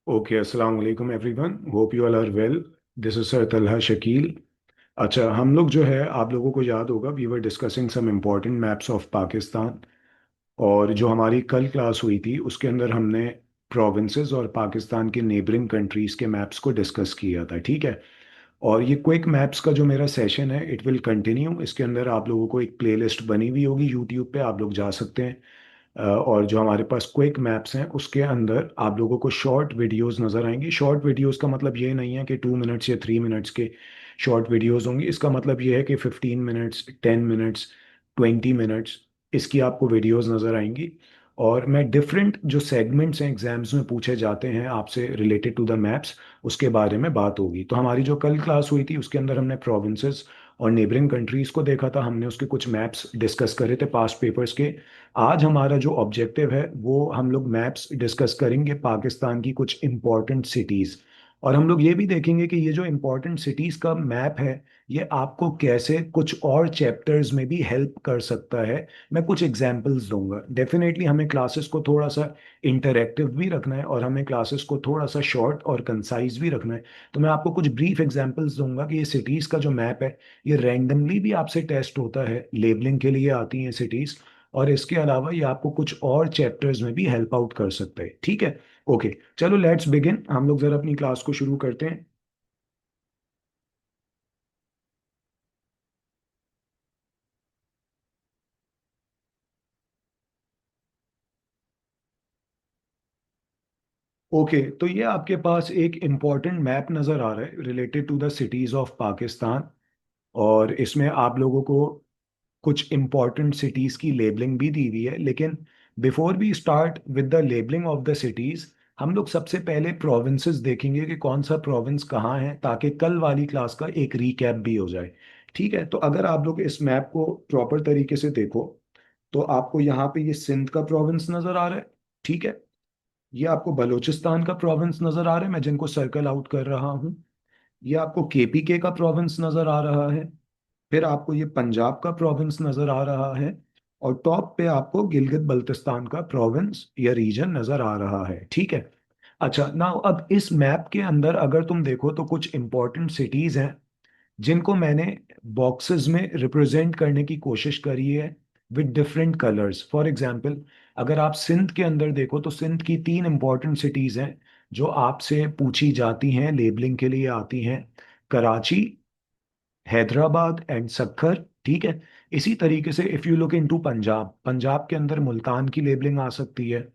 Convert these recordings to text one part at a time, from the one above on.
Okay, अस्सलाम वालेकुम everyone. Hope you all are well. This is sir Talha Shakeel. अच्छा, हम लोग जो है, आप लोगों को याद होगा, we were discussing some important maps of Pakistan. और जो हमारी कल क्लास हुई थी उसके अंदर हमने प्रोविंसेस और पाकिस्तान के नेबरिंग कंट्रीज़ के मैप्स को डिस्कस किया था, ठीक है। और ये क्विक मैप्स का जो मेरा सेशन है इट विल कंटिन्यू। इसके अंदर आप लोगों को एक प्लेलिस्ट बनी हुई होगी यूट्यूब पे, आप लोग जा सकते हैं। और जो हमारे पास क्विक मैप्स हैं उसके अंदर आप लोगों को शॉर्ट वीडियोस नज़र आएंगी। शॉर्ट वीडियोस का मतलब ये नहीं है कि 2 मिनट्स या 3 मिनट्स के शॉर्ट वीडियोस होंगी। इसका मतलब ये है कि 15 मिनट्स, 10 मिनट्स, 20 मिनट्स इसकी आपको वीडियोस नज़र आएंगी। और मैं डिफरेंट जो सेगमेंट्स हैं एग्जाम्स में पूछे जाते हैं आपसे रिलेटेड टू द मैप्स, उसके बारे में बात होगी। तो हमारी जो कल क्लास हुई थी उसके अंदर हमने प्रोविंसेस और नेबरिंग कंट्रीज़ को देखा था, हमने उसके कुछ मैप्स डिस्कस करे थे पास्ट पेपर्स के। आज हमारा जो ऑब्जेक्टिव है वो हम लोग मैप्स डिस्कस करेंगे पाकिस्तान की कुछ इम्पोर्टेंट सिटीज़। और हम लोग ये भी देखेंगे कि ये जो इम्पोर्टेंट सिटीज़ का मैप है ये आपको कैसे कुछ और चैप्टर्स में भी हेल्प कर सकता है। मैं कुछ एग्जांपल्स दूंगा। डेफिनेटली हमें क्लासेस को थोड़ा सा इंटरैक्टिव भी रखना है और हमें क्लासेस को थोड़ा सा शॉर्ट और कंसाइज भी रखना है। तो मैं आपको कुछ ब्रीफ एग्जांपल्स दूंगा कि ये सिटीज़ का जो मैप है ये रैंडमली भी आपसे टेस्ट होता है, लेबलिंग के लिए आती हैं सिटीज़। और इसके अलावा ये आपको कुछ और चैप्टर्स में भी हेल्प आउट कर सकते हैं, ठीक है। ओके, चलो लेट्स बिगिन। हम लोग जरा अपनी क्लास को शुरू करते हैं। ओके, तो ये आपके पास एक इम्पॉर्टेंट मैप नज़र आ रहा है related to the cities of Pakistan. और इसमें आप लोगों को कुछ इम्पॉर्टेंट सिटीज़ की लेबलिंग भी दी हुई है, लेकिन before we start with the labelling of the cities हम लोग सबसे पहले प्रोविंसेस देखेंगे कि कौन सा प्रोविंस कहाँ है, ताकि कल वाली क्लास का एक रीकैप भी हो जाए। ठीक है, तो अगर आप लोग इस मैप को प्रॉपर तरीके से देखो तो आपको यहाँ पे ये सिंध का प्रोविंस नज़र आ रहा है, ठीक है। ये आपको बलूचिस्तान का प्रोविंस नज़र आ रहा है, मैं जिनको सर्कल आउट कर रहा हूँ। ये आपको केपीके का प्रोविंस नज़र आ रहा है। फिर आपको ये पंजाब का प्रोविंस नजर आ रहा है। और टॉप पे आपको गिलगित बल्तिस्तान का प्रोविंस या रीजन नजर आ रहा है, ठीक है। अच्छा, नाउ अब इस मैप के अंदर अगर तुम देखो तो कुछ इंपॉर्टेंट सिटीज हैं जिनको मैंने बॉक्सेस में रिप्रेजेंट करने की कोशिश करी है with different colours. For example, अगर आप सिंध के अंदर देखो तो सिंध की तीन इंपॉर्टेंट सिटीज हैं जो आपसे पूछी जाती हैं, लेबलिंग के लिए आती हैं। कराची, हैदराबाद एंड सक्खर, ठीक है। इसी तरीके से if you look into Punjab, Punjab के अंदर मुल्तान की लेबलिंग आ सकती है,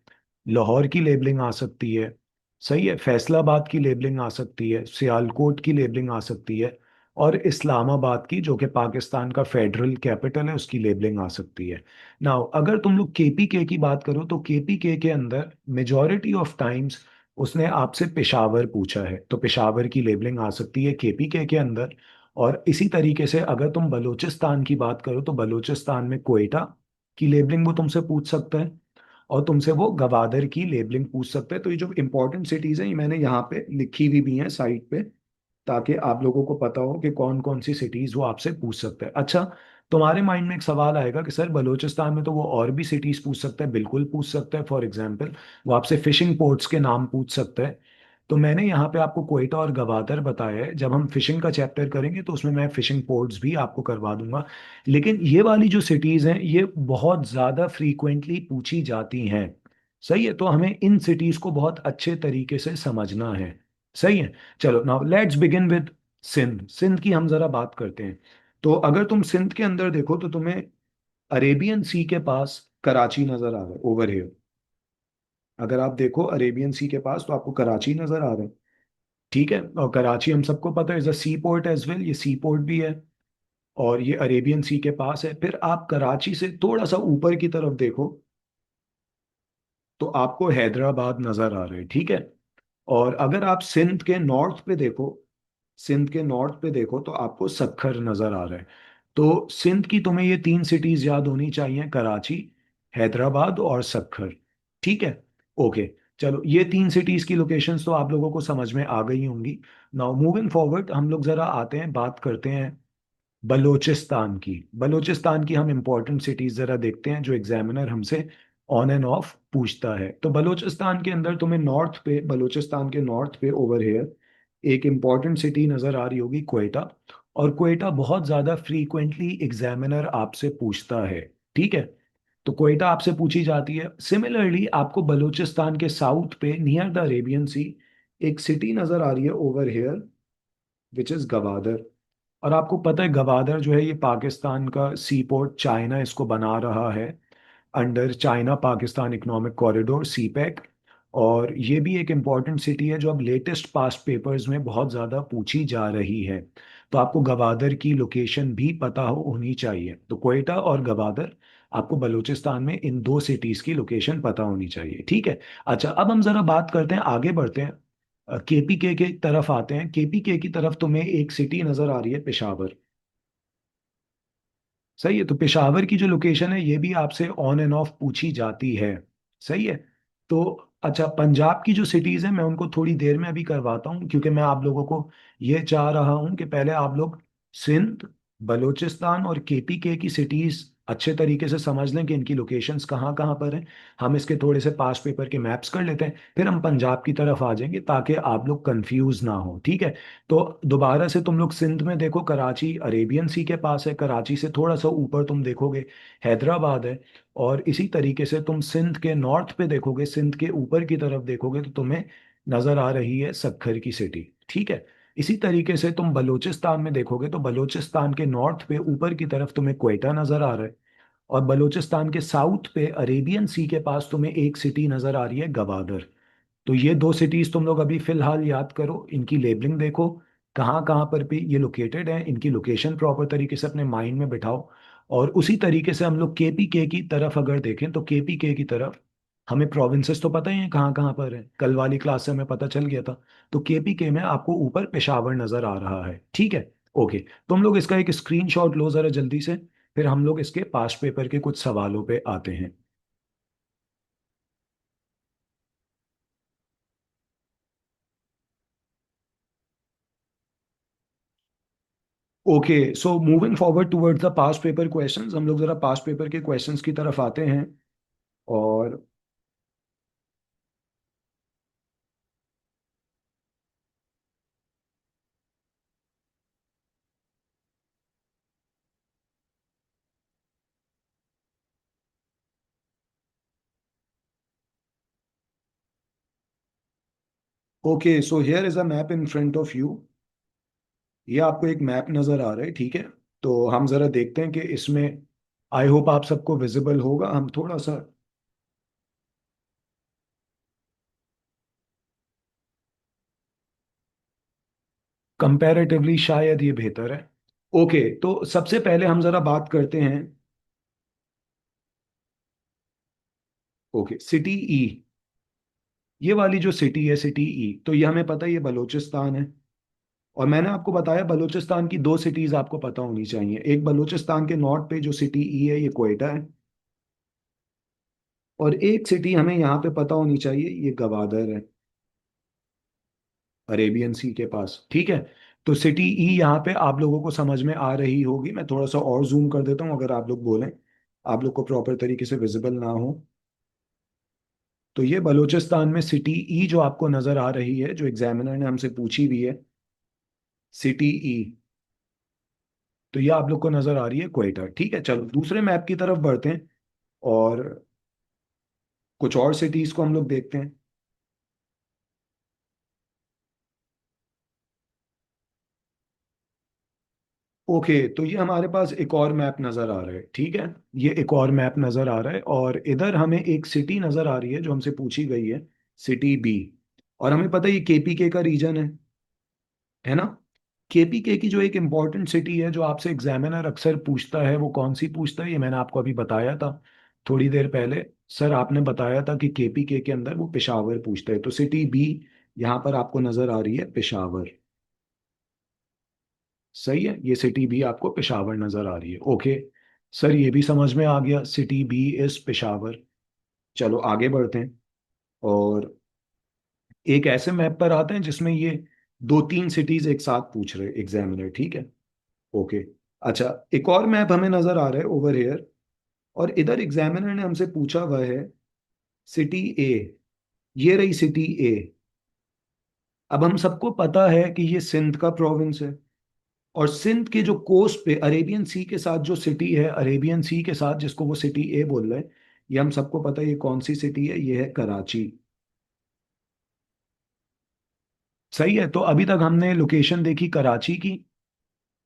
लाहौर की लेबलिंग आ सकती है, सही है, फैसलाबाद की लेबलिंग आ सकती है, सियालकोट की लेबलिंग आ सकती है, और इस्लामाबाद की, जो कि पाकिस्तान का फेडरल कैपिटल है, उसकी लेबलिंग आ सकती है। नाउ अगर तुम लोग केपीके की बात करो तो केपीके के अंदर मेजॉरिटी ऑफ टाइम्स उसने आपसे पेशावर पूछा है, तो पेशावर की लेबलिंग आ सकती है केपीके के अंदर। और इसी तरीके से अगर तुम बलूचिस्तान की बात करो तो बलूचिस्तान में कोयटा की लेबलिंग वो तुमसे पूछ सकता है, और तुमसे वो गवादर की लेबलिंग पूछ सकता है। तो ये जो इंपॉर्टेंट सिटीज हैं ये मैंने यहाँ पे लिखी हुई भी हैं साइड पे, ताकि आप लोगों को पता हो कि कौन कौन सी सिटीज वो आपसे पूछ सकता है। अच्छा, तुम्हारे माइंड में एक सवाल आएगा कि सर बलूचिस्तान में तो वो और भी सिटीज पूछ सकता है। बिल्कुल पूछ सकता है। फॉर एग्जाम्पल, वो आपसे फिशिंग पोर्ट्स के नाम पूछ सकता है। तो मैंने यहाँ पे आपको कोयटा और गवादर बताया है। जब हम फिशिंग का चैप्टर करेंगे तो उसमें मैं फिशिंग पोर्ट्स भी आपको करवा दूंगा। लेकिन ये वाली जो सिटीज हैं ये बहुत ज्यादा फ्रीक्वेंटली पूछी जाती हैं, सही है। तो हमें इन सिटीज को बहुत अच्छे तरीके से समझना है, सही है। चलो now let's begin with Sindh. Sindh की हम जरा बात करते हैं। तो अगर तुम सिंध के अंदर देखो तो तुम्हें अरेबियन सी के पास कराची नजर आ रहा है ओवर हियर। अगर आप देखो अरेबियन सी के पास तो आपको कराची नजर आ रहा है, ठीक है। और कराची हम सबको पता है is a seaport as well, ये सी पोर्ट भी है। और ये अरेबियन सी के पास है। फिर आप कराची से थोड़ा सा ऊपर की तरफ देखो तो आपको हैदराबाद नजर आ रहा है, ठीक है। और अगर आप सिंध के नॉर्थ पे देखो, सिंध के नॉर्थ पे देखो तो आपको सक्खर नजर आ रहा है। तो सिंध की तुम्हें ये तीन सिटीज याद होनी चाहिए, कराची, हैदराबाद और सक्खर, ठीक है। ओके, चलो ये तीन सिटीज की लोकेशंस तो आप लोगों को समझ में आ गई होंगी। नाउ मूविंग फॉरवर्ड हम लोग जरा आते हैं, बात करते हैं बलोचिस्तान की। बलोचिस्तान की हम इंपॉर्टेंट सिटीज जरा देखते हैं जो एग्जामिनर हमसे ऑन एंड ऑफ पूछता है। तो बलूचिस्तान के अंदर तुम्हें नॉर्थ पे, बलूचिस्तान के नॉर्थ पे ओवर हेयर एक इम्पॉर्टेंट सिटी नजर आ रही होगी, क्वेटा। और क्वेटा बहुत ज्यादा फ्रीक्वेंटली एग्जामिनर आपसे पूछता है, ठीक है। तो क्वेटा आपसे पूछी जाती है। सिमिलरली आपको बलूचिस्तान के साउथ पे नियर द अरेबियन सी एक सिटी नजर आ रही है over here, which is Gwadar. और आपको पता है गवादर जो है ये पाकिस्तान का सी पोर्ट, चाइना इसको बना रहा है under China Pakistan economic corridor, CPEC. और ये भी एक इम्पॉर्टेंट सिटी है जो अब लेटेस्ट पास्ट पेपर्स में बहुत ज़्यादा पूछी जा रही है। तो आपको गवादर की लोकेशन भी पता होनी चाहिए। तो क्वेटा और गवादर, आपको बलूचिस्तान में इन दो सिटीज़ की लोकेशन पता होनी चाहिए, ठीक है। अच्छा, अब हम ज़रा बात करते हैं, आगे बढ़ते हैं, केपीके के तरफ आते हैं। केपीके की तरफ तुम्हें एक सिटी नज़र आ रही है, पेशावर। सही है। तो पेशावर की जो लोकेशन है ये भी आपसे ऑन एंड ऑफ पूछी जाती है। सही है। तो अच्छा, पंजाब की जो सिटीज हैं मैं उनको थोड़ी देर में अभी करवाता हूँ, क्योंकि मैं आप लोगों को ये चाह रहा हूँ कि पहले आप लोग सिंध, बलूचिस्तान और केपीके की सिटीज अच्छे तरीके से समझ लें कि इनकी लोकेशंस कहाँ कहाँ पर हैं। हम इसके थोड़े से पास्ट पेपर के मैप्स कर लेते हैं, फिर हम पंजाब की तरफ आ जाएंगे ताकि आप लोग कंफ्यूज ना हो, ठीक है। तो दोबारा से तुम लोग सिंध में देखो, कराची अरेबियन सी के पास है। कराची से थोड़ा सा ऊपर तुम देखोगे हैदराबाद है। और इसी तरीके से तुम सिंध के नॉर्थ पे देखोगे, सिंध के ऊपर की तरफ देखोगे तो तुम्हें नजर आ रही है सक्खर की सिटी, ठीक है। इसी तरीके से तुम बलूचिस्तान में देखोगे तो बलूचिस्तान के नॉर्थ पे ऊपर की तरफ तुम्हें क्वेटा नजर आ रहा है। और बलूचिस्तान के साउथ पे अरेबियन सी के पास तुम्हें एक सिटी नजर आ रही है, गवादर। तो ये दो सिटीज तुम लोग अभी फिलहाल याद करो, इनकी लेबलिंग देखो कहाँ कहाँ पर भी ये लोकेटेड है, इनकी लोकेशन प्रॉपर तरीके से अपने माइंड में बिठाओ। और उसी तरीके से हम लोग केपीके की तरफ अगर देखें तो केपीके की तरफ हमें प्रोविंसेस तो पता ही है कहाँ कहाँ पर है, कल वाली क्लास से हमें पता चल गया था। तो केपीके में आपको ऊपर पेशावर नजर आ रहा है, ठीक है। ओके, तुम लोग इसका एक स्क्रीनशॉट लो जरा जल्दी से, फिर हम लोग इसके पास्ट पेपर के कुछ सवालों पे आते हैं। Okay, so moving forward towards the past paper questions, हम लोग जरा पास्ट पेपर के क्वेश्चंस की तरफ आते हैं। और okay, so here is a map in front of you. ये आपको एक मैप नजर आ रहा है, ठीक है। तो हम जरा देखते हैं कि इसमें, आई होप आप सबको विजिबल होगा। हम थोड़ा सा कंपैरेटिवली शायद ये बेहतर है। ओके, तो सबसे पहले हम जरा बात करते हैं। ओके, सिटी ई, ये वाली जो सिटी है, सिटी ई, तो ये हमें पता है ये बलूचिस्तान है। और मैंने आपको बताया बलूचिस्तान की दो सिटीज आपको पता होनी चाहिए, एक बलूचिस्तान के नॉर्थ पे जो सिटी ई है ये कोयटा है, और एक सिटी हमें यहाँ पे पता होनी चाहिए, ये गवादर है, अरेबियन सी के पास, ठीक है। तो सिटी ई यहाँ पे आप लोगों को समझ में आ रही होगी। मैं थोड़ा सा और जूम कर देता हूँ अगर आप लोग बोलें, आप लोग को प्रॉपर तरीके से विजिबल ना हो। तो ये बलूचिस्तान में सिटी ई जो आपको नजर आ रही है, जो एग्जामिनर ने हमसे पूछी भी है, सिटी ई, तो ये आप लोग को नजर आ रही है क्वेटा, ठीक है। चलो दूसरे मैप की तरफ बढ़ते हैं और कुछ और सिटीज को हम लोग देखते हैं। ओके, तो ये हमारे पास एक और मैप नज़र आ रहा है, ठीक है। ये एक और मैप नज़र आ रहा है और इधर हमें एक सिटी नज़र आ रही है जो हमसे पूछी गई है, सिटी बी। और हमें पता है ये केपीके का रीजन है ना। केपीके की जो एक इम्पॉर्टेंट सिटी है जो आपसे एग्जामिनर अक्सर पूछता है, वो कौन सी पूछता है, ये मैंने आपको अभी बताया था थोड़ी देर पहले। सर आपने बताया था कि केपीके के अंदर वो पेशावर पूछता है। तो सिटी बी यहाँ पर आपको नज़र आ रही है, पेशावर। सही है, ये सिटी भी आपको पेशावर नजर आ रही है। ओके सर, ये भी समझ में आ गया, सिटी बी इज पेशावर। चलो आगे बढ़ते हैं और एक ऐसे मैप पर आते हैं जिसमें ये दो तीन सिटीज एक साथ पूछ रहे एग्जामिनर, ठीक है। ओके, अच्छा, एक और मैप हमें नजर आ रहा है ओवर हेयर। और इधर एग्जामिनर ने हमसे पूछा हुआ है सिटी ए, ये रही सिटी ए। अब हम सबको पता है कि ये सिंध का प्रोविंस है, और सिंध के जो कोस्ट पे अरेबियन सी के साथ जो सिटी है, अरेबियन सी के साथ जिसको वो सिटी ए बोल रहे हैं, ये हम सबको पता है ये कौन सी सिटी है, ये है कराची। सही है, तो अभी तक हमने लोकेशन देखी कराची की,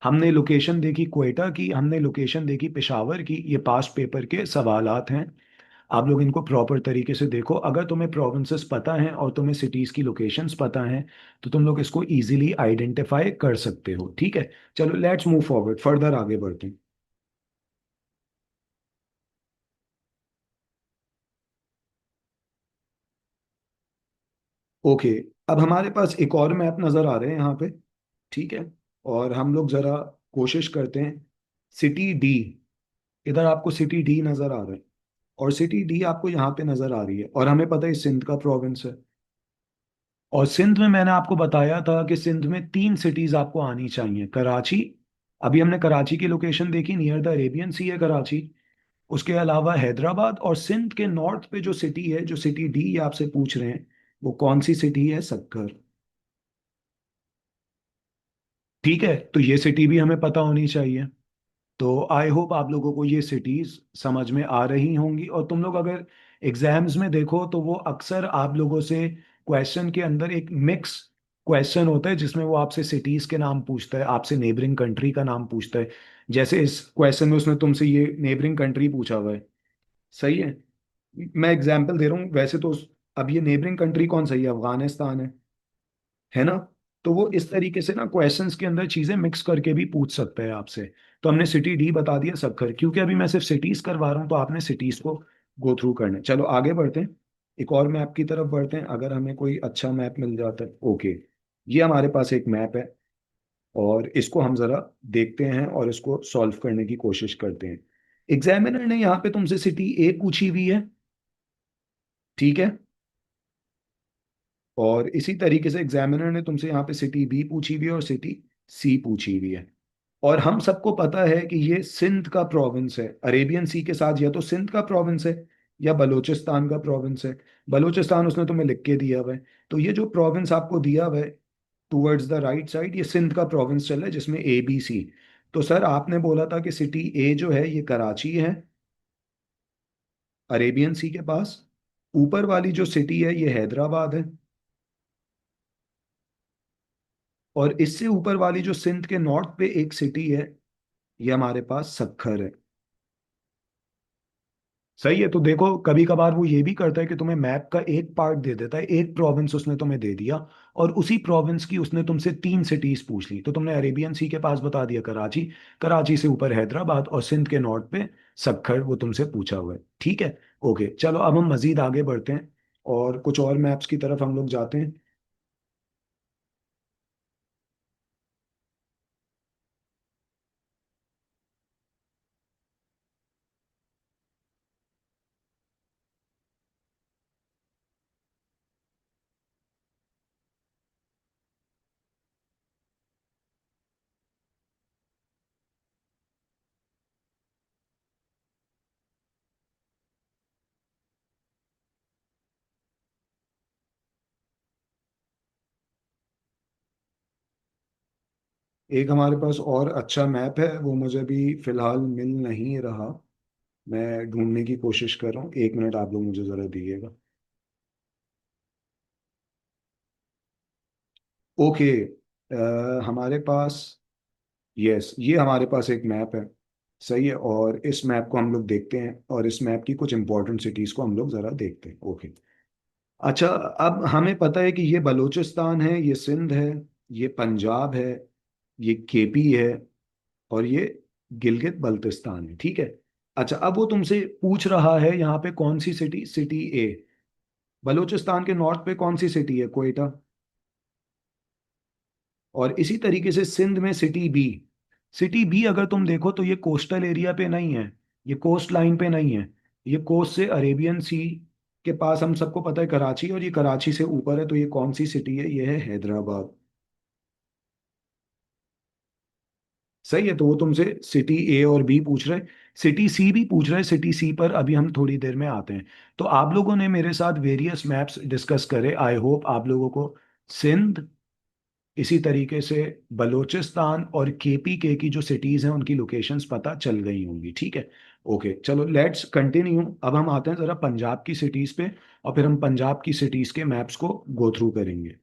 हमने लोकेशन देखी क्वेटा की, हमने लोकेशन देखी पेशावर की। ये पास्ट पेपर के सवालात हैं, आप लोग इनको प्रॉपर तरीके से देखो। अगर तुम्हें प्रोविंसेस पता हैं और तुम्हें सिटीज की लोकेशंस पता हैं, तो तुम लोग इसको इजीली आइडेंटिफाई कर सकते हो। ठीक है, चलो लेट्स मूव फॉरवर्ड, फर्दर आगे बढ़ते हैं। ओके, अब हमारे पास एक और मैप नज़र आ रहे हैं यहाँ पे। ठीक है, और हम लोग ज़रा कोशिश करते हैं। सिटी डी, इधर आपको सिटी डी नज़र आ रहा है, और सिटी डी आपको यहाँ पे नज़र आ रही है, और हमें पता है ये सिंध का प्रोविंस है। और सिंध में मैंने आपको बताया था कि सिंध में तीन सिटीज़ आपको आनी चाहिए। कराची, अभी हमने कराची की लोकेशन देखी, नियर द अरेबियन सी है कराची। उसके अलावा हैदराबाद, और सिंध के नॉर्थ पे जो सिटी है, जो सिटी डी ये आपसे पूछ रहे हैं, वो कौन सी सिटी है? सक्कर। ठीक है, तो ये सिटी भी हमें पता होनी चाहिए। तो आई होप आप लोगों को ये सिटीज समझ में आ रही होंगी। और तुम लोग अगर एग्जाम्स में देखो तो वो अक्सर आप लोगों से क्वेश्चन के अंदर एक मिक्स क्वेश्चन होता है, जिसमें वो आपसे सिटीज के नाम पूछता है, आपसे नेबरिंग कंट्री का नाम पूछता है। जैसे इस क्वेश्चन में उसने तुमसे ये नेबरिंग कंट्री पूछा हुआ है। सही है, मैं एग्जाम्पल दे रहा हूँ वैसे तो। अब ये नेबरिंग कंट्री कौन सी है? अफगानिस्तान है ना? तो वो इस तरीके से ना क्वेश्चंस के अंदर चीजें मिक्स करके भी पूछ सकते हैं आपसे। तो हमने सिटी डी बता दिया सक्कर, क्योंकि अभी मैं सिर्फ सिटीज करवा रहा हूँ, तो आपने सिटीज को गो थ्रू करना है। चलो आगे बढ़ते हैं, एक और मैप की तरफ बढ़ते हैं, अगर हमें कोई अच्छा मैप मिल जाता है। ओके, ये हमारे पास एक मैप है, और इसको हम जरा देखते हैं और इसको सॉल्व करने की कोशिश करते हैं। एग्जामिनर ने यहाँ पे तुमसे सिटी ए पूछी हुई है, ठीक है, और इसी तरीके से एग्जामिनर ने तुमसे यहाँ पे सिटी बी पूछी हुई है और सिटी सी पूछी हुई है। और हम सबको पता है कि ये सिंध का प्रोविंस है, अरेबियन सी के साथ या तो सिंध का प्रोविंस है या बलूचिस्तान का प्रोविंस है। बलूचिस्तान उसने तुम्हें लिख के दिया हुआ है, तो ये जो प्रोविंस आपको दिया हुआ है टूवर्ड्स द राइट साइड, ये सिंध का प्रोविंस चल रहा है, जिसमें ए बी सी। तो सर आपने बोला था कि सिटी ए जो है ये कराची है, अरेबियन सी के पास। ऊपर वाली जो सिटी है ये हैदराबाद है, और इससे ऊपर वाली जो सिंध के नॉर्थ पे एक सिटी है, ये हमारे पास सक्खर है। सही है, तो देखो कभी कभार वो ये भी करता है कि तुम्हें मैप का एक पार्ट दे देता है, एक प्रोविंस उसने तुम्हें दे दिया, और उसी प्रोविंस की उसने तुमसे तीन सिटीज पूछ ली, तो तुमने अरेबियन सी के पास बता दिया कराची, कराची से ऊपर हैदराबाद, और सिंध के नॉर्थ पे सक्खर वो तुमसे पूछा हुआ है। ठीक है, ओके, चलो अब हम मजीद आगे बढ़ते हैं और कुछ और मैप्स की तरफ हम लोग जाते हैं। एक हमारे पास और अच्छा मैप है, वो मुझे भी फिलहाल मिल नहीं रहा, मैं ढूंढने की कोशिश कर रहा हूँ। एक मिनट आप लोग मुझे ज़रा दीजिएगा। ओके, हमारे पास, यस, ये हमारे पास एक मैप है। सही है, और इस मैप को हम लोग देखते हैं, और इस मैप की कुछ इंपॉर्टेंट सिटीज़ को हम लोग ज़रा देखते हैं। ओके, अच्छा, अब हमें पता है कि ये बलूचिस्तान है, ये सिंध है, ये पंजाब है, ये केपी है, और ये गिलगित बल्तिस्तान है। ठीक है, अच्छा, अब वो तुमसे पूछ रहा है यहाँ पे कौन सी सिटी, सिटी ए। बलूचिस्तान के नॉर्थ पे कौन सी सिटी है? कोयटा। और इसी तरीके से सिंध में सिटी बी, सिटी बी अगर तुम देखो तो ये कोस्टल एरिया पे नहीं है, ये कोस्ट लाइन पे नहीं है, ये कोस्ट से अरेबियन सी के पास, हम सबको पता है कराची, और ये कराची से ऊपर है, तो ये कौन सी सिटी है? ये है हैदराबाद। सही है, तो वो तुमसे सिटी ए और बी पूछ रहे, सिटी सी भी पूछ रहे। सिटी सी पर अभी हम थोड़ी देर में आते हैं। तो आप लोगों ने मेरे साथ वेरियस मैप्स डिस्कस करे, आई होप आप लोगों को सिंध, इसी तरीके से बलूचिस्तान और केपीके की जो सिटीज हैं उनकी लोकेशंस पता चल गई होंगी। ठीक है, ओके, चलो लेट्स कंटिन्यू। अब हम आते हैं जरा पंजाब की सिटीज पे, और फिर हम पंजाब की सिटीज के मैप्स को गो थ्रू करेंगे।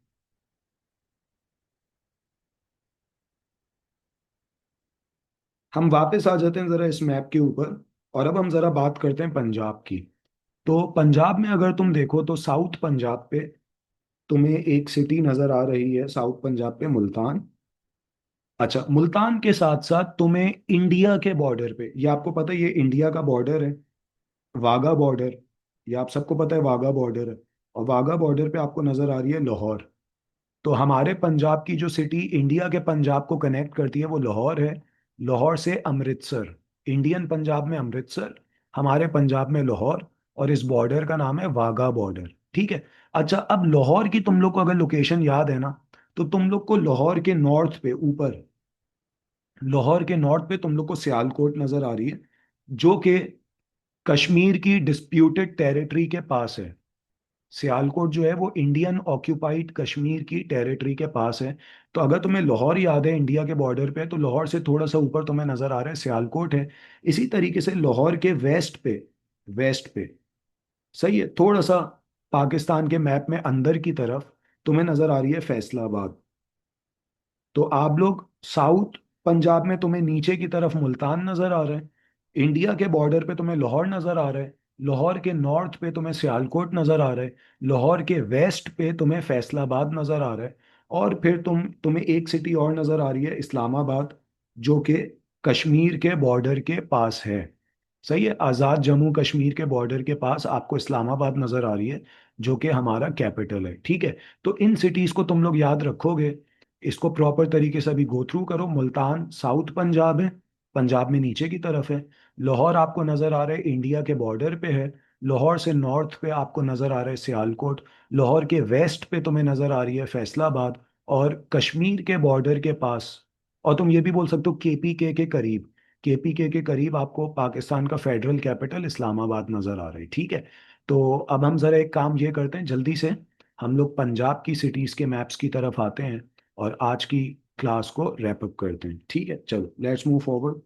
हम वापस आ जाते हैं जरा इस मैप के ऊपर, और अब हम जरा बात करते हैं पंजाब की। तो पंजाब में अगर तुम देखो तो साउथ पंजाब पे तुम्हें एक सिटी नजर आ रही है, साउथ पंजाब पे मुल्तान। अच्छा, मुल्तान के साथ साथ तुम्हें इंडिया के बॉर्डर पे, ये आपको पता है ये इंडिया का बॉर्डर है, वाघा बॉर्डर, ये आप सबको पता है वाघा बॉर्डर है। और वाघा बॉर्डर पे आपको नजर आ रही है लाहौर। तो हमारे पंजाब की जो सिटी इंडिया के पंजाब को कनेक्ट करती है वो लाहौर है। लाहौर से अमृतसर, इंडियन पंजाब में अमृतसर, हमारे पंजाब में लाहौर, और इस बॉर्डर का नाम है वाघा बॉर्डर। ठीक है। अच्छा, अब लाहौर की तुम लोग को अगर लोकेशन याद है ना, तो तुम लोग को लाहौर के नॉर्थ पे ऊपर, लाहौर के नॉर्थ पे तुम लोग को सियालकोट नजर आ रही है, जो कि कश्मीर की डिस्प्यूटेड टेरिटरी के पास है। सियालकोट जो है वो इंडियन ऑक्यूपाइड कश्मीर की टेरिटरी के पास है। तो अगर तुम्हें लाहौर याद है इंडिया के बॉर्डर पे, तो लाहौर से थोड़ा सा ऊपर तुम्हें नजर आ रहा है सियालकोट है। इसी तरीके से लाहौर के वेस्ट पे, वेस्ट पे, सही है, थोड़ा सा पाकिस्तान के मैप में अंदर की तरफ तुम्हें नजर आ रही है फैसलाबाद। तो आप लोग साउथ पंजाब में तुम्हें नीचे की तरफ मुल्तान नजर आ रहा है, इंडिया के बॉर्डर पे तुम्हें लाहौर नजर आ रहा है, लाहौर के नॉर्थ पे तुम्हें सियालकोट नजर आ रहा है, लाहौर के वेस्ट पे तुम्हें फैसलाबाद नजर आ रहा है, और फिर तुम्हें एक सिटी और नजर आ रही है इस्लामाबाद, जो कि कश्मीर के बॉर्डर के पास है। सही है, आज़ाद जम्मू कश्मीर के बॉर्डर के पास आपको इस्लामाबाद नजर आ रही है, जो कि हमारा कैपिटल है। ठीक है, तो इन सिटीज को तुम लोग याद रखोगे। इसको प्रॉपर तरीके से अभी गो थ्रू करो। मुल्तान साउथ पंजाब है, पंजाब में नीचे की तरफ है। लाहौर आपको नजर आ रहा है इंडिया के बॉर्डर पे है। लाहौर से नॉर्थ पे आपको नजर आ रहा है सियालकोट। लाहौर के वेस्ट पे तुम्हें नजर आ रही है फैसलाबाद, और कश्मीर के बॉर्डर के पास, और तुम ये भी बोल सकते हो केपीके के करीब, केपीके के करीब आपको पाकिस्तान का फेडरल कैपिटल इस्लामाबाद नजर आ रही है। ठीक है, तो अब हम जरा एक काम ये करते हैं जल्दी से, हम लोग पंजाब की सिटीज के मैप्स की तरफ आते हैं और आज की क्लास को रैप अप करते हैं। ठीक है, चलो लेट्स मूव फॉरवर्ड।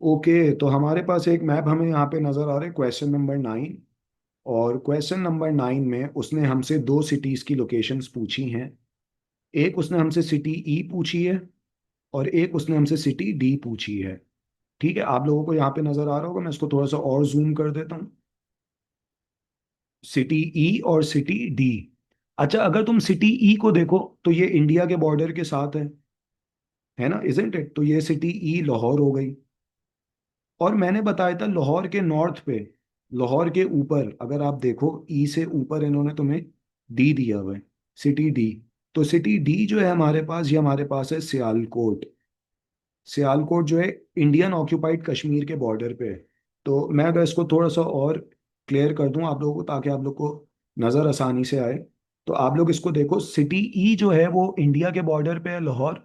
ओके, तो हमारे पास एक मैप हमें यहाँ पे नजर आ रहा है, क्वेश्चन नंबर 9। और क्वेश्चन नंबर 9 में उसने हमसे दो सिटीज की लोकेशंस पूछी हैं। एक उसने हमसे सिटी ई पूछी है, और एक उसने हमसे सिटी डी पूछी है। ठीक है, आप लोगों को यहाँ पे नजर आ रहा होगा, मैं इसको थोड़ा सा और जूम कर देता हूँ। सिटी ई और सिटी डी। अच्छा, अगर तुम सिटी ई को देखो तो ये इंडिया के बॉर्डर के साथ है ना, इजंट इट? तो ये सिटी ई लाहौर हो गई। और मैंने बताया था लाहौर के नॉर्थ पे, लाहौर के ऊपर अगर आप देखो, ई से ऊपर इन्होंने तुम्हें डी दिया हुआ है, सिटी डी। तो सिटी डी जो है हमारे पास, ये हमारे पास है सियालकोट। सियालकोट जो है इंडियन ऑक्यूपाइड कश्मीर के बॉर्डर पे है। तो मैं अगर इसको थोड़ा सा और क्लियर कर दूं आप लोगों को, ताकि आप लोग को नज़र आसानी से आए, तो आप लोग इसको देखो, सिटी ई जो है वो इंडिया के बॉर्डर पे है लाहौर,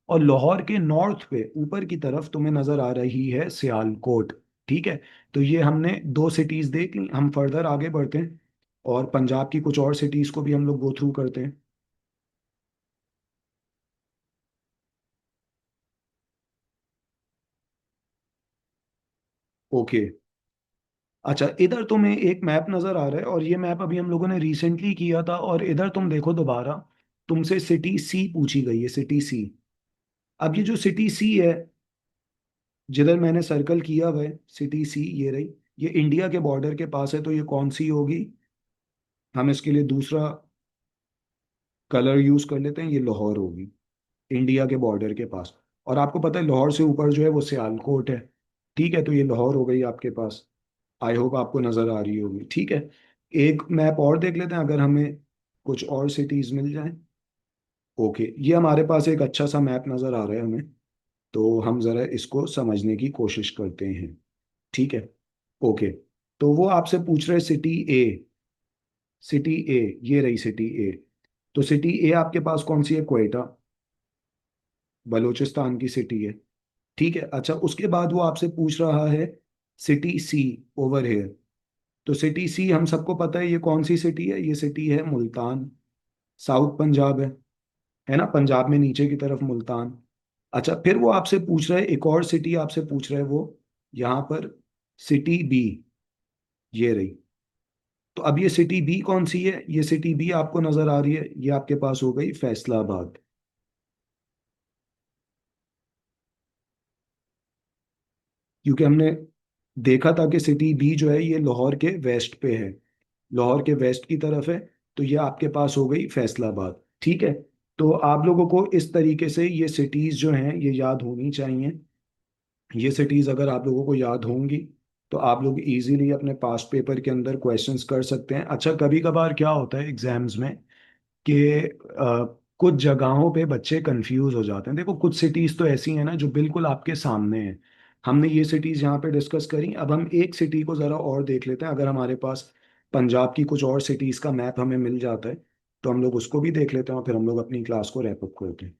और लाहौर के नॉर्थ पे ऊपर की तरफ तुम्हें नज़र आ रही है सियालकोट। ठीक है, तो ये हमने दो सिटीज़ देख ली। हम फर्दर आगे बढ़ते हैं और पंजाब की कुछ और सिटीज़ को भी हम लोग गो थ्रू करते हैं। ओके, अच्छा, इधर तुम्हें एक मैप नजर आ रहा है, और ये मैप अभी हम लोगों ने रिसेंटली किया था, और इधर तुम देखो दोबारा, तुमसे सिटी सी पूछी गई है, सिटी सी। अब ये जो सिटी सी है, जिधर मैंने सर्कल किया हुआ है सिटी सी, ये रही, ये इंडिया के बॉर्डर के पास है, तो ये कौन सी होगी? हम इसके लिए दूसरा कलर यूज कर लेते हैं, ये लाहौर होगी, इंडिया के बॉर्डर के पास। और आपको पता है लाहौर से ऊपर जो है वो सियालकोट है। ठीक है, तो ये लाहौर हो गई आपके पास। आई होप आपको नजर आ रही होगी। ठीक है, एक मैप और देख लेते हैं अगर हमें कुछ और सिटीज मिल जाए। ओके, ये हमारे पास एक अच्छा सा मैप नजर आ रहा है हमें, तो हम जरा इसको समझने की कोशिश करते हैं। ठीक है। ओके, तो वो आपसे पूछ रहे सिटी ए। सिटी ए, ये रही सिटी ए। तो सिटी ए आपके पास कौन सी है? क्वेटा, बलूचिस्तान की सिटी है। ठीक है, अच्छा उसके बाद वो आपसे पूछ रहा है सिटी सी, ओवर हेयर। तो सिटी सी हम सबको पता है ये कौन सी सिटी है, ये सिटी है मुल्तान, साउथ पंजाब है ना, पंजाब में नीचे की तरफ मुल्तान। अच्छा, फिर वो आपसे पूछ रहा है एक और सिटी आपसे पूछ रहा है वो, यहाँ पर सिटी बी, ये रही। तो अब ये सिटी बी कौन सी है? ये सिटी बी आपको नजर आ रही है, ये आपके पास हो गई फैसलाबाद। क्योंकि हमने देखा था कि सिटी बी जो है ये लाहौर के वेस्ट पे है, लाहौर के वेस्ट की तरफ है। तो ये आपके पास हो गई फैसलाबाद। ठीक है, तो आप लोगों को इस तरीके से ये सिटीज जो हैं ये याद होनी चाहिए। ये सिटीज अगर आप लोगों को याद होंगी तो आप लोग इजीली अपने पास्ट पेपर के अंदर क्वेश्चंस कर सकते हैं। अच्छा, कभी कभार क्या होता है एग्जाम्स में कि कुछ जगहों पे बच्चे कंफ्यूज हो जाते हैं। देखो कुछ सिटीज तो ऐसी हैं ना जो बिल्कुल आपके सामने हैं। हमने ये सिटीज यहाँ पे डिस्कस करी, अब हम एक सिटी को जरा और देख लेते हैं। अगर हमारे पास पंजाब की कुछ और सिटीज का मैप हमें मिल जाता है तो हम लोग उसको भी देख लेते हैं और फिर हम लोग अपनी क्लास को रैप अप करते हैं।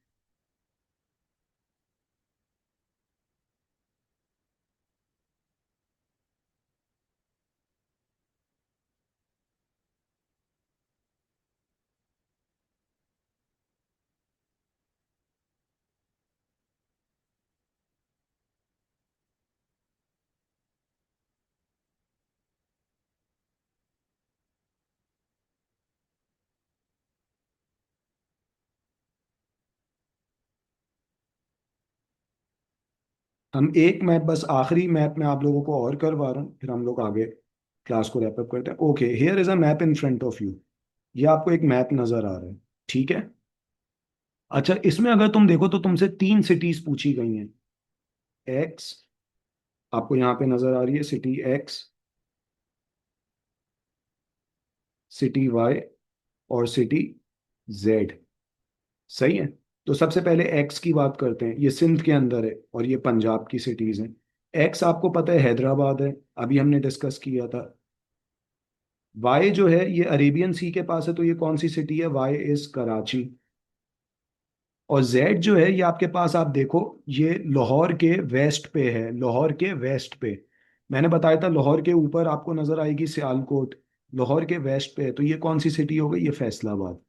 हम एक मैप, बस आखिरी मैप में आप लोगों को और करवा रहा हूँ, फिर हम लोग आगे क्लास को रैप अप करते हैं। Okay, here is a map in front of you. ये आपको एक मैप नजर आ रहा है। ठीक है, अच्छा इसमें अगर तुम देखो तो तुमसे तीन सिटीज पूछी गई हैं। एक्स, आपको यहाँ पे नजर आ रही है सिटी एक्स, सिटी वाई और सिटी जेड। सही है, तो सबसे पहले एक्स की बात करते हैं। ये सिंध के अंदर है और ये पंजाब की सिटीज हैं। एक्स आपको पता है हैदराबाद है, अभी हमने डिस्कस किया था। वाई जो है ये अरेबियन सी के पास है, तो ये कौन सी सिटी है? Y is Karachi. और जेड जो है ये आपके पास, आप देखो ये लाहौर के वेस्ट पे है, लाहौर के वेस्ट पे। मैंने बताया था लाहौर के ऊपर आपको नजर आएगी सियालकोट, लाहौर के वेस्ट पे है, तो ये कौन सी सिटी हो गई? ये फैसलाबाद।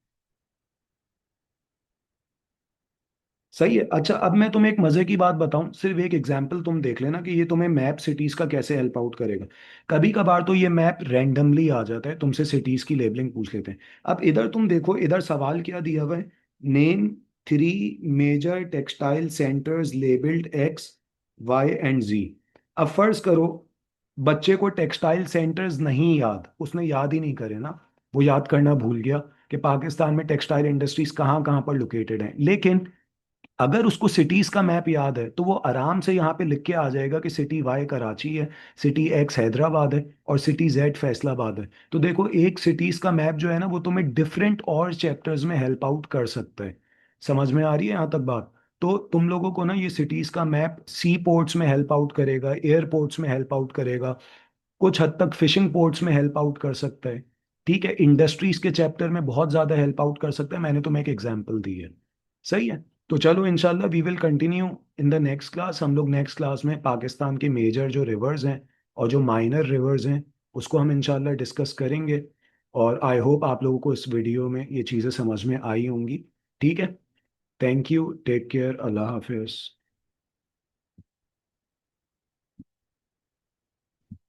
सही है। अच्छा, अब मैं तुम्हें एक मजे की बात बताऊं, सिर्फ एक एग्जांपल तुम देख लेना कि ये तुम्हें मैप सिटीज का कैसे हेल्प आउट करेगा। कभी कभार तो ये मैप रैंडमली आ जाता है, तुमसे सिटीज की लेबलिंग पूछ लेते हैं। अब इधर तुम देखो, इधर सवाल क्या दिया हुआ है? Name three major textile centres labelled X, Y and Z. अब फर्ज करो बच्चे को टेक्सटाइल सेंटर्स नहीं याद, उसने याद ही नहीं करे ना, वो याद करना भूल गया कि पाकिस्तान में टेक्सटाइल इंडस्ट्रीज कहाँ कहाँ पर लोकेटेड हैं। लेकिन अगर उसको सिटीज का मैप याद है तो वो आराम से यहाँ पे लिख के आ जाएगा कि सिटी वाई कराची है, सिटी एक्स हैदराबाद है और सिटी जेड फैसलाबाद है। तो देखो एक सिटीज का मैप जो है ना वो तुम्हें डिफरेंट और चैप्टर्स में हेल्प आउट कर सकता है। समझ में आ रही है यहाँ तक बात? तो तुम लोगों को ना ये सिटीज का मैप सी पोर्ट्स में हेल्प आउट करेगा, एयरपोर्ट्स में हेल्प आउट करेगा, कुछ हद तक फिशिंग पोर्ट्स में हेल्प आउट कर सकता है। ठीक है, इंडस्ट्रीज के चैप्टर में बहुत ज्यादा हेल्प आउट कर सकता है, मैंने तुम्हें एक एग्जांपल दी है। सही है, तो चलो इंशाल्लाह we will continue in the next class. हम लोग नेक्स्ट क्लास में पाकिस्तान के मेजर जो रिवर्स हैं और जो माइनर रिवर्स हैं उसको हम इंशाल्लाह डिस्कस करेंगे। और आई होप आप लोगों को इस वीडियो में ये चीज़ें समझ में आई होंगी। ठीक है, थैंक यू, टेक केयर, अल्लाह हाफिज़।